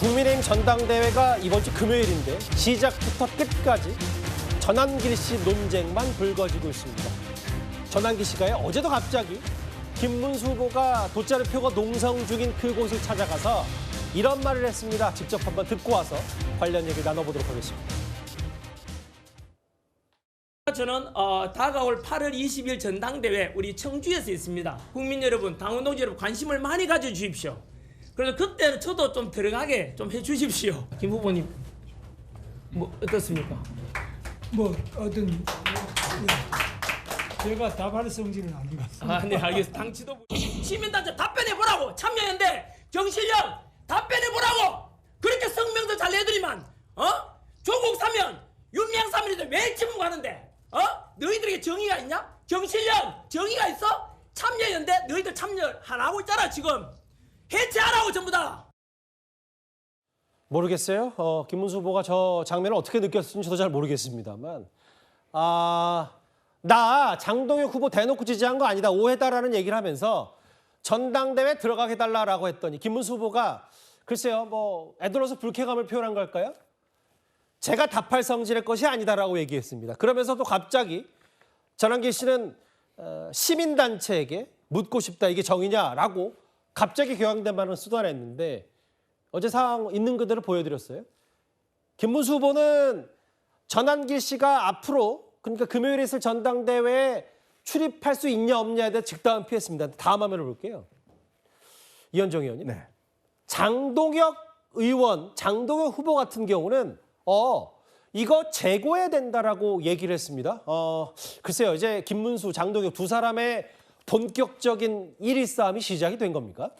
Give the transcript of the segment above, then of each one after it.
국민의힘 전당대회가 이번 주 금요일인데 시작부터 끝까지 전환길 씨 논쟁만 불거지고 있습니다. 전환길 씨가요, 어제도 갑자기 김문수 후보가 돗자리 펴고 농성 중인 그곳을 찾아가서 이런 말을 했습니다. 직접 한번 듣고 와서 관련 얘기 나눠보도록 하겠습니다. 저는 다가올 8월 20일 전당대회 우리 청주에서 있습니다. 국민 여러분, 당원 동지 여러분 관심을 많이 가져주십시오. 그래서 그때는 저도 좀 들어가게 좀 해주십시오. 김 후보님 뭐 어떻습니까? 뭐 어떤 제가 답할 성질은 아닌 것 같습니다. 네, 알겠습니다. 당 지도부 시민단체 답변해 보라고. 참여연대 정실련 답변해 보라고. 그렇게 성명도 잘 내드리면 조국 사면 윤미향 사면인데 왜 침묵하는데? 너희들에게 정의가 있냐? 정실련 정의가 있어? 참여연대 너희들 참여하라고 있잖아. 지금 해체하라고 전부 다. 모르겠어요. 김문수 후보가 저 장면을 어떻게 느꼈는지 저도 잘 모르겠습니다만, 나 장동혁 후보 대놓고 지지한 거 아니다, 오해다라는 얘기를 하면서 전당대회 들어가게 해달라고 했더니 김문수 후보가 글쎄요, 뭐 애들어서 불쾌감을 표현한 걸까요? 제가 답할 성질의 것이 아니다라고 얘기했습니다. 그러면서 또 갑자기 전환길 씨는 시민단체에게 묻고 싶다, 이게 정의냐라고 갑자기 격앙된 말을 쏟아냈는데, 어제 상황 있는 그대로 보여드렸어요. 김문수 후보는 전환길 씨가 앞으로, 그러니까 금요일에 있을 전당대회에 출입할 수 있냐 없냐에 대해 즉다음 피했습니다. 다음 화면을 볼게요. 이현정 의원님. 네. 장동혁 의원, 장동혁 후보 같은 경우는 이거 재고해야 된다라고 얘기를 했습니다. 글쎄요, 이제 김문수, 장동혁 두 사람의 본격적인 1위 싸움이 시작이 된 겁니까?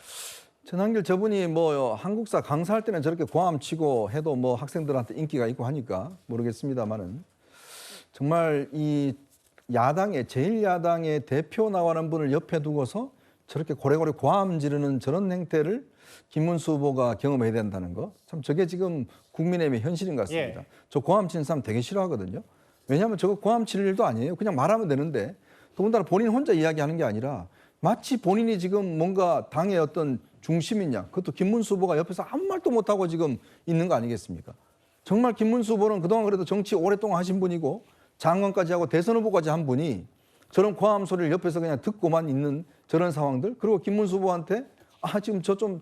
전환길 저분이 뭐 한국사 강사할 때는 저렇게 고함 치고 해도 뭐 학생들한테 인기가 있고 하니까 모르겠습니다만은, 정말 이 야당의 제1야당의 대표 나가는 분을 옆에 두고서 저렇게 고래고래 고함 지르는 저런 행태를 김문수 후보가 경험해야 된다는 거, 참 저게 지금 국민의힘의 현실인 것 같습니다. 예. 저 고함 치는 사람 되게 싫어하거든요. 왜냐하면 저거 고함 칠 일도 아니에요. 그냥 말하면 되는데, 더군다나 본인 혼자 이야기하는 게 아니라 마치 본인이 지금 뭔가 당의 어떤 중심이냐, 그것도 김문수 후보가 옆에서 아무 말도 못하고 지금 있는 거 아니겠습니까? 정말 김문수 후보는 그동안 그래도 정치 오랫동안 하신 분이고 장관까지 하고 대선 후보까지 한 분이 저런 고함 소리를 옆에서 그냥 듣고만 있는 저런 상황들, 그리고 김문수 후보한테 지금 저 좀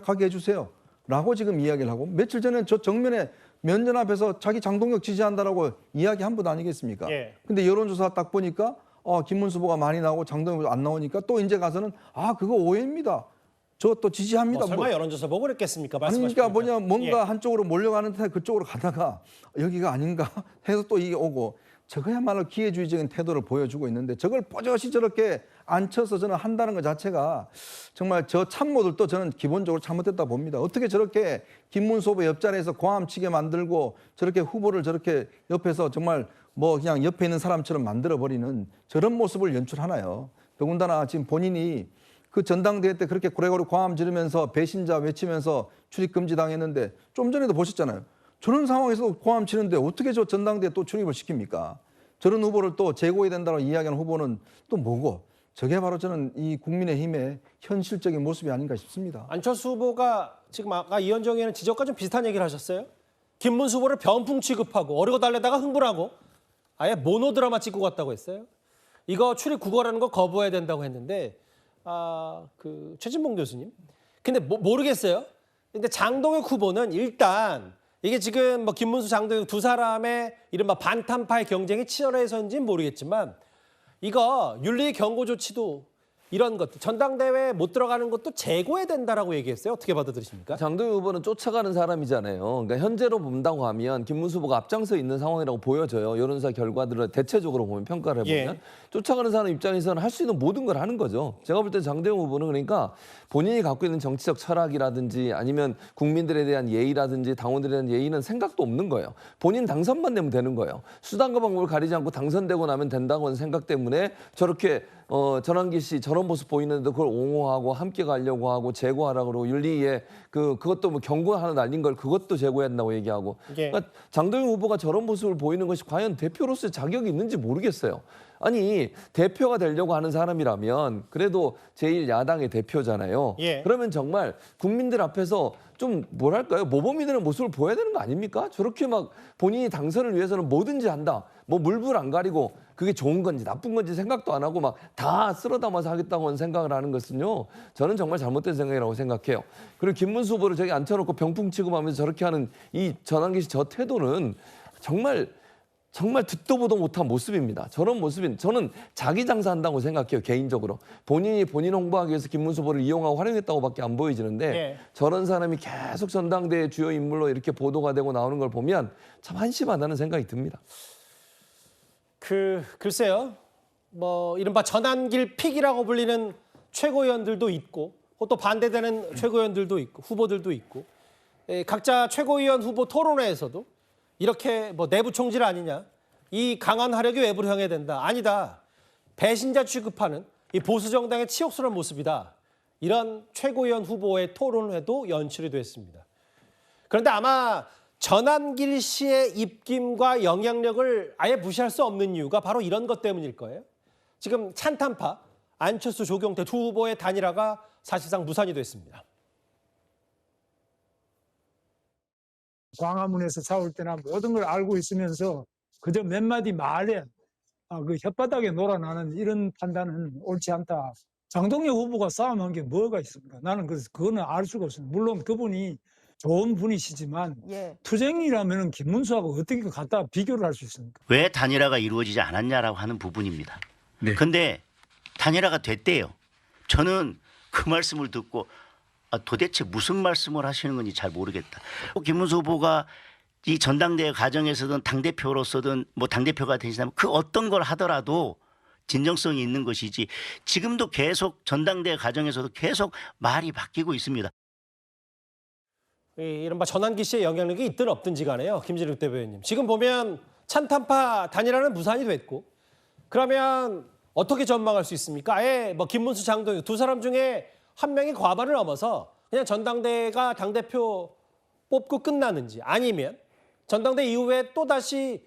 가게 해주세요 라고 지금 이야기를 하고, 며칠 전에 저 정면에 면전 앞에서 자기 장동혁 지지한다라고 이야기한 분 아니겠습니까? 예. 근데 여론조사 딱 보니까 김문수 후보가 많이 나오고 장동혁 안 나오니까 또 이제 가서는 그거 오해입니다, 저 또 지지합니다. 설마 여론조사 보고 그랬겠습니까? 그러니까 뭐냐, 뭔가 예. 한쪽으로 몰려가는 듯 그쪽으로 가다가 여기가 아닌가 해서 또 이게 오고, 저거야말로 기회주의적인 태도를 보여주고 있는데, 저걸 뽀젓이 저렇게 앉혀서 저는 한다는 것 자체가 정말 저 참모들도 저는 기본적으로 잘못됐다 봅니다. 어떻게 저렇게 김문수 후보 옆자리에서 고함치게 만들고 저렇게 후보를 저렇게 옆에서 정말 뭐 그냥 옆에 있는 사람처럼 만들어버리는 저런 모습을 연출하나요? 더군다나 지금 본인이 그 전당대회 때 그렇게 고래고래 고함 지르면서 배신자 외치면서 출입금지 당했는데, 좀 전에도 보셨잖아요. 저런 상황에서 고함 치는데 어떻게 저 전당대회 또 출입을 시킵니까? 저런 후보를 또 제고해야 된다고 이야기하는 후보는 또 뭐고? 저게 바로 저는 이 국민의힘의 현실적인 모습이 아닌가 싶습니다. 안철수 후보가 지금 아까 이현정 의원은 지적과 좀 비슷한 얘기를 하셨어요. 김문수 후보를 병풍 취급하고 어리고 달래다가 흥분하고 아예 모노드라마 찍고 갔다고 했어요. 이거 출입 구걸하는 거 거부해야 된다고 했는데, 최진봉 교수님. 근데 모르겠어요. 근데 장동혁 후보는 일단 이게 지금 뭐 김문수, 장동혁 두 사람의 이른바 반탄파의 경쟁이 치열해서인지는 모르겠지만, 이거 윤리 경고 조치도 이런 것들 전당대회에 못 들어가는 것도 재고해야 된다라고 얘기했어요. 어떻게 받아들이십니까? 장동혁 후보는 쫓아가는 사람이잖아요. 그러니까 현재로 본다고 하면 김문수 후보가 앞장서 있는 상황이라고 보여져요. 여론조사 결과들을 대체적으로 보면 평가를 해보면. 예. 쫓아가는 사람 입장에서는 할 수 있는 모든 걸 하는 거죠. 제가 볼 때 장동혁 후보는 그러니까 본인이 갖고 있는 정치적 철학이라든지 아니면 국민들에 대한 예의라든지 당원들에 대한 예의는 생각도 없는 거예요. 본인 당선만 되면 되는 거예요. 수단과 방법을 가리지 않고 당선되고 나면 된다고 하는 생각 때문에 저렇게 전환기 씨 저런 모습 보이는데 그걸 옹호하고 함께 가려고 하고 제고하라고 그러고 윤리위에 그것도 뭐 경고 하나 날린 걸 그것도 제고해야 된다고 얘기하고 예. 그러니까 장동영 후보가 저런 모습을 보이는 것이 과연 대표로서의 자격이 있는지 모르겠어요. 아니 대표가 되려고 하는 사람이라면 그래도 제1야당의 대표잖아요. 예. 그러면 정말 국민들 앞에서 좀 뭐랄까요 모범이 되는 모습을 보여야 되는 거 아닙니까? 저렇게 막 본인이 당선을 위해서는 뭐든지 한다. 뭐 물불 안 가리고 그게 좋은 건지 나쁜 건지 생각도 안 하고 막 다 쓸어 담아서 하겠다고 생각을 하는 것은요. 저는 정말 잘못된 생각이라고 생각해요. 그리고 김문수 후보를 저기 앉혀놓고 병풍 취급하면서 저렇게 하는 이 전환기 씨 저 태도는 정말 듣도 보도 못한 모습입니다. 저런 모습인 저는 자기 장사한다고 생각해요. 개인적으로. 본인이 본인 홍보하기 위해서 김문수 후보를 이용하고 활용했다고밖에 안 보여지는데 예. 저런 사람이 계속 전당대회 주요 인물로 이렇게 보도가 되고 나오는 걸 보면 참 한심하다는 생각이 듭니다. 글쎄요. 뭐 이른바 전환길 픽이라고 불리는 최고위원들도 있고 또 반대되는 최고위원들도 있고 후보들도 있고 각자 최고위원 후보 토론회에서도 이렇게 뭐 내부 총질 아니냐 이 강한 화력이 외부로 향해야 된다 아니다 배신자 취급하는 이 보수 정당의 치욕스러운 모습이다 이런 최고위원 후보의 토론회도 연출이 됐습니다. 그런데 아마 전환길 씨의 입김과 영향력을 아예 무시할 수 없는 이유가 바로 이런 것 때문일 거예요. 지금 찬탄파 안철수 조경태 두 후보의 단일화가 사실상 무산이 됐습니다. 광화문에서 싸울 때나 모든 걸 알고 있으면서 그저 몇 마디 말에 그 혓바닥에 놀아나는 이런 판단은 옳지 않다. 장동영 후보가 싸움한 게 뭐가 있습니까? 나는 그거는 알 수가 없습니다. 물론 그분이 좋은 분이시지만 예. 투쟁이라면 김문수하고 어떻게 갖다 비교를 할 수 있습니까? 왜 단일화가 이루어지지 않았냐라고 하는 부분입니다. 그런데 단일화가 됐대요. 저는 그 말씀을 듣고 도대체 무슨 말씀을 하시는 건지 잘 모르겠다. 김문수 후보가 이 전당대회 과정에서든 당대표로서든 뭐 당대표가 되시다면 그 어떤 걸 하더라도 진정성이 있는 것이지 지금도 계속 전당대회 과정에서도 계속 말이 바뀌고 있습니다. 이른바 전환기 씨의 영향력이 있든 없든지 간에요. 김진욱 대변인님. 지금 보면 찬탄파 단일화는 무산이 됐고 그러면 어떻게 전망할 수 있습니까? 아예 뭐 김문수 장동영 두 사람 중에 한 명이 과반을 넘어서 그냥 전당대회가 당대표 뽑고 끝나는지 아니면 전당대회 이후에 또다시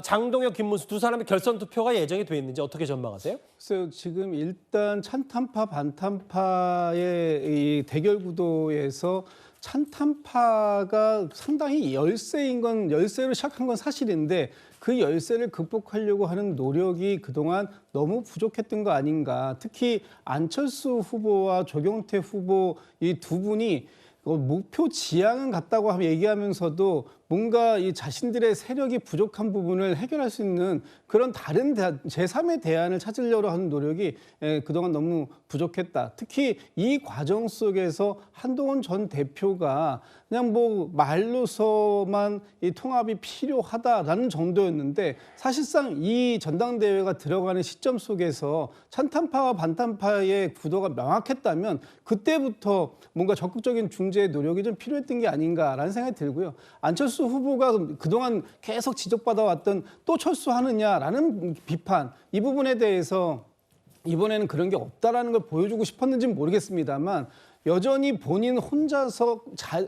장동영, 김문수 두 사람의 결선 투표가 예정이 돼 있는지 어떻게 전망하세요? 그래서 지금 일단 찬탄파 반탄파의 이 대결 구도에서 찬탄파가 상당히 열세로 시작한 건 사실인데 그 열세를 극복하려고 하는 노력이 그동안 너무 부족했던 거 아닌가. 특히 안철수 후보와 조경태 후보 이 두 분이 목표 지향은 같다고 얘기하면서도 뭔가 이 자신들의 세력이 부족한 부분을 해결할 수 있는 그런 다른 제3의 대안을 찾으려고 하는 노력이 그동안 너무 부족했다. 특히 이 과정 속에서 한동훈 전 대표가 그냥 뭐 말로서만 이 통합이 필요하다라는 정도였는데 사실상 이 전당대회가 들어가는 시점 속에서 찬탄파와 반탄파의 구도가 명확했다면 그때부터 뭔가 적극적인 중재의 노력이 좀 필요했던 게 아닌가라는 생각이 들고요. 안철수 후보가 그동안 계속 지적받아왔던 또 철수하느냐라는 비판 이 부분에 대해서 이번에는 그런 게 없다라는 걸 보여주고 싶었는지는 모르겠습니다만 여전히 본인 혼자서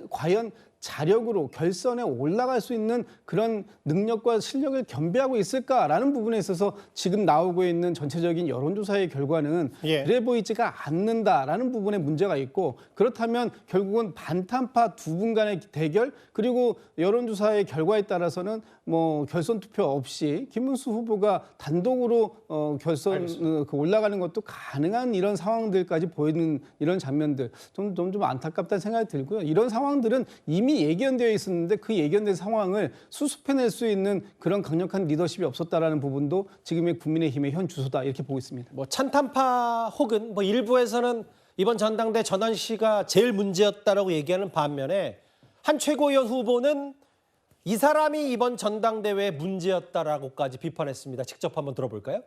과연 자력으로 결선에 올라갈 수 있는 그런 능력과 실력을 겸비하고 있을까라는 부분에 있어서 지금 나오고 있는 전체적인 여론조사의 결과는 그래 보이지가 않는다라는 부분에 문제가 있고 그렇다면 결국은 반탄파 두 분 간의 대결 그리고 여론조사의 결과에 따라서는 뭐 결선 투표 없이 김문수 후보가 단독으로 결선 올라가는 것도 가능한 이런 상황들까지 보이는 이런 장면들 좀 안타깝다는 생각이 들고요. 이런 상황들은 이미 예견되어 있었는데 그 예견된 상황을 수습해낼 수 있는 그런 강력한 리더십이 없었다라는 부분도 지금의 국민의힘의 현 주소다 이렇게 보고 있습니다. 뭐 찬탄파 혹은 뭐 일부에서는 이번 전당대 전환 씨가 제일 문제였다라고 얘기하는 반면에 한 최고위원 후보는 이 사람이 이번 전당대회의 문제였다라고까지 비판했습니다. 직접 한번 들어볼까요?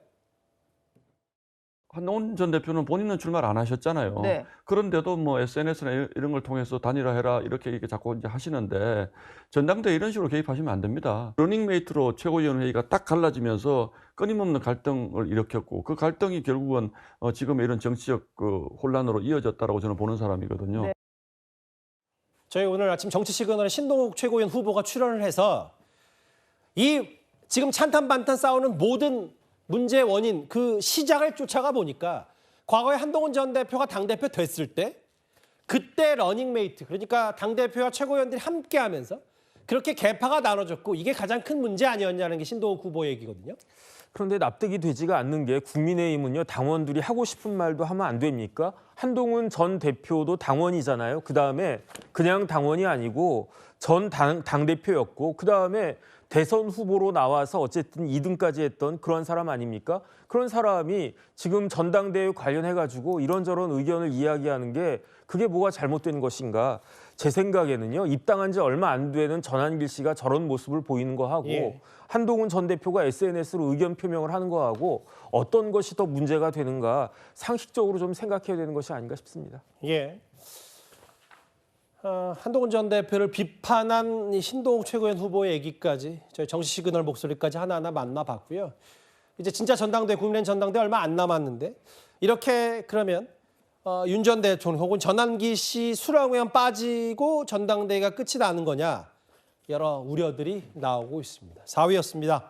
한동훈 전 대표는 본인은 출마를 안 하셨잖아요. 네. 그런데도 뭐 SNS나 이런 걸 통해서 단일화해라 이렇게 자꾸 이제 하시는데 전당대회 이런 식으로 개입하시면 안 됩니다. 러닝메이트로 최고위원회의가 딱 갈라지면서 끊임없는 갈등을 일으켰고 그 갈등이 결국은 지금의 이런 정치적 그 혼란으로 이어졌다라고 저는 보는 사람이거든요. 네. 저희 오늘 아침 정치 시그널에 신동욱 최고위원 후보가 출연을 해서 이 지금 찬탄 반탄 싸우는 모든 문제의 원인 그 시작을 쫓아가 보니까 과거에 한동훈 전 대표가 당대표 됐을 때 그때 러닝메이트 그러니까 당대표와 최고위원들이 함께하면서 그렇게 계파가 나눠졌고 이게 가장 큰 문제 아니었냐는 게 신동욱 후보 얘기거든요. 그런데 납득이 되지가 않는 게 국민의힘은요. 당원들이 하고 싶은 말도 하면 안 됩니까? 한동훈 전 대표도 당원이잖아요. 그다음에 그냥 당원이 아니고 전 당대표였고 그다음에 대선 후보로 나와서 어쨌든 2등까지 했던 그런 사람 아닙니까? 그런 사람이 지금 전당대회 관련해가지고 이런저런 의견을 이야기하는 게 그게 뭐가 잘못된 것인가? 제 생각에는요. 입당한 지 얼마 안 되는 전한길 씨가 저런 모습을 보이는 거하고 예. 한동훈 전 대표가 SNS로 의견 표명을 하는 거하고 어떤 것이 더 문제가 되는가 상식적으로 좀 생각해야 되는 것이 아닌가 싶습니다. 예. 한동훈 전 대표를 비판한 이 신동욱 최고위원 후보의 얘기까지 저희 정치 시그널 목소리까지 하나하나 만나봤고요. 이제 진짜 전당대 국민의힘 전당대 얼마 안 남았는데 이렇게 그러면 윤 전 대통령 혹은 전환기 씨 수락 의원 빠지고 전당대회가 끝이 나는 거냐 여러 우려들이 나오고 있습니다. 4위였습니다.